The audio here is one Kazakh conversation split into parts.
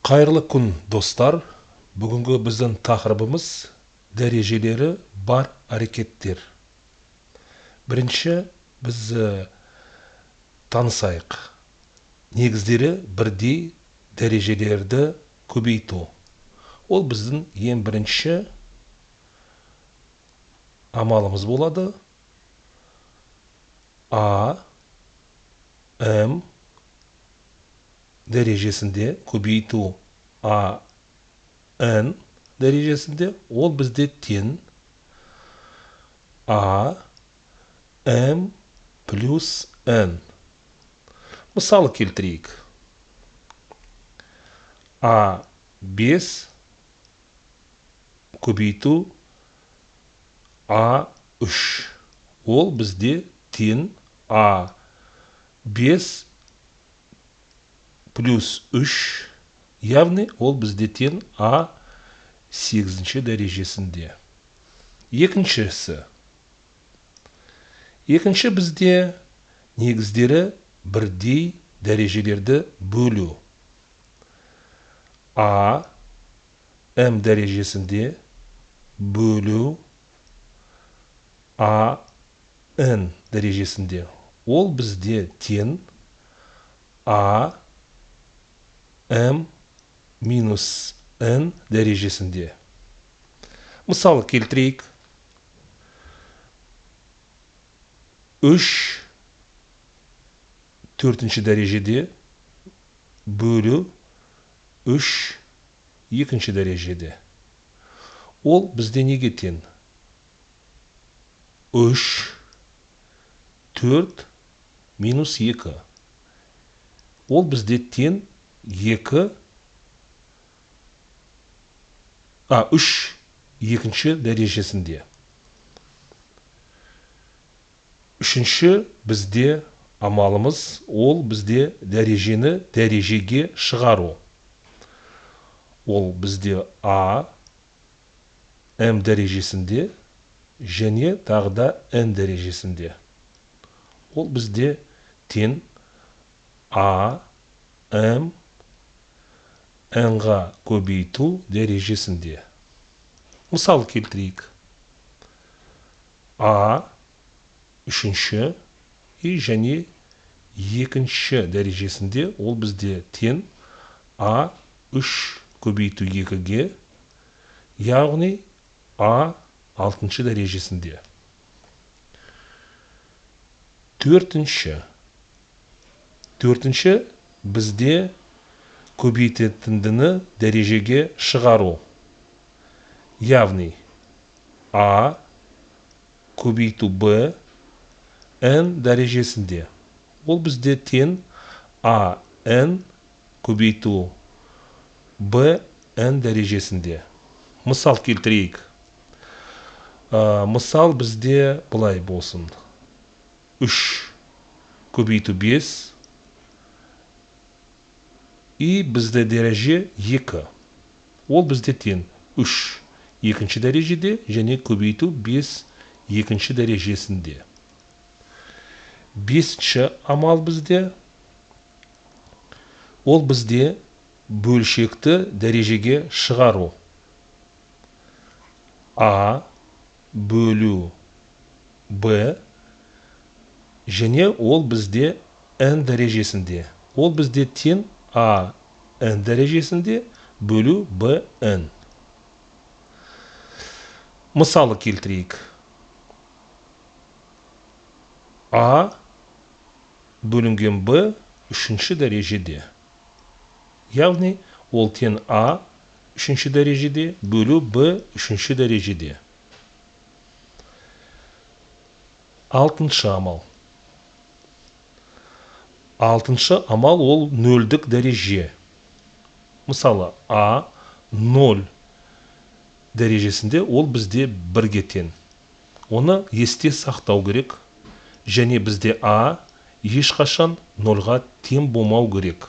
Қайырлы күн, достар. Бүгінгі біздің тақырыбымыз дәрежелері бар әрекеттер. Бірінші біз танысайық. Негіздері бірдей дәрежелерді көбейту. Ол біздің ең бірінші амалымыз болады. А, М дәрежесінде көбейту. А, Н дәрежесінде ол бізде тең А, М плюс Н. Мысалы келтірейік. А5 көбейту А3. Ол бізде тең А5 плюс 3, яғни ол бізде тең А8 дәрежесінде. Екінші бізде негіздері бірдей дәрежелерді бөлу. А, М дәрежесінде бөлу А, Н дәрежесінде. Ол бізде тең А, М минус Н дәрежесінде. Мысалы келтірейік. 3 төртінші дәрежеде бөлу 3 екінші дәрежеде. Ол бізде неге тең? 3 4 минус 2. Ол бізде тең 3 екінші дәрежесінде. Үшінші бізде амалымыз, ол бізде дәрежені дәрежеге шығару. Ол бізде А, М дәрежесінде және тағы да Н дәрежесінде. Ол бізде тең А, М, N-ға көбейту дәрежесінде. Мысал келтірейік. А, үшінші және екінші дәрежесінде, ол бізде тең А3 көбейту 2-ге, яғни А6 дәрежесінде. Төртінші бізде көбейтетіндіні дәрежеге шығару. Яғни А көбейту Б Н дәрежесінде. Ол бізде тең А, Н көбейту Б Н дәрежесінде. Мысал келтірейік. Мысал бізде бұлай болсын. 3 көбейту 5 и бізде дәреже 2. Ол бізде тең 3 екінші дәрежеде және көбейту 5 екінші дәрежесінде. Бесінші амал бізде, ол бізде бөлшекті дәрежеге шығару. А бөлу Б және ол бізде Н дәрежесінде. Ол бізде тең А, Н дәрежесінде бөлу Б, Н. Мысалы келтірейік. А бөлінген Б үшінші дәрежеде. Яғни ол тең А үшінші дәрежеде бөлу Б үшінші дәрежеде. Алтыншы амал. Алтыншы амал ол нөлдік дәреже. Мысалы А 0 дәрежесінде, ол бізде 1-ге тең. Оны есте сақтау керек. Және бізде А ешқашан 0-ға тең болмау керек.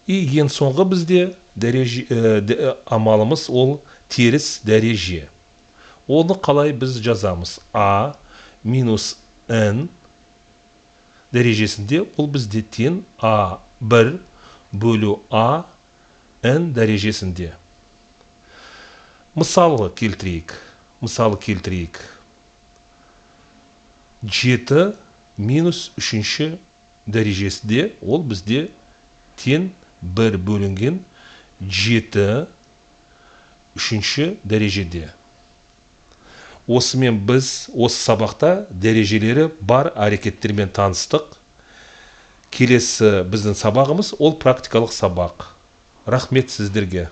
И ең соңғы бізде амалымыз ол теріс дәреже. Оны қалай біз жазамыз? А минус Н дәрежесінде ол бізде тең А1 бөлу А n дәрежесінде. Мысалы келтірейік. 7 минус 3 дәрежесінде, ол бізде тең 1 бөлінген 7 3 дәрежеде. Осымен біз осы сабақта дәрежелері бар әрекеттермен таныстық. Келесі біздің сабағымыз ол практикалық сабақ. Рахмет сіздерге.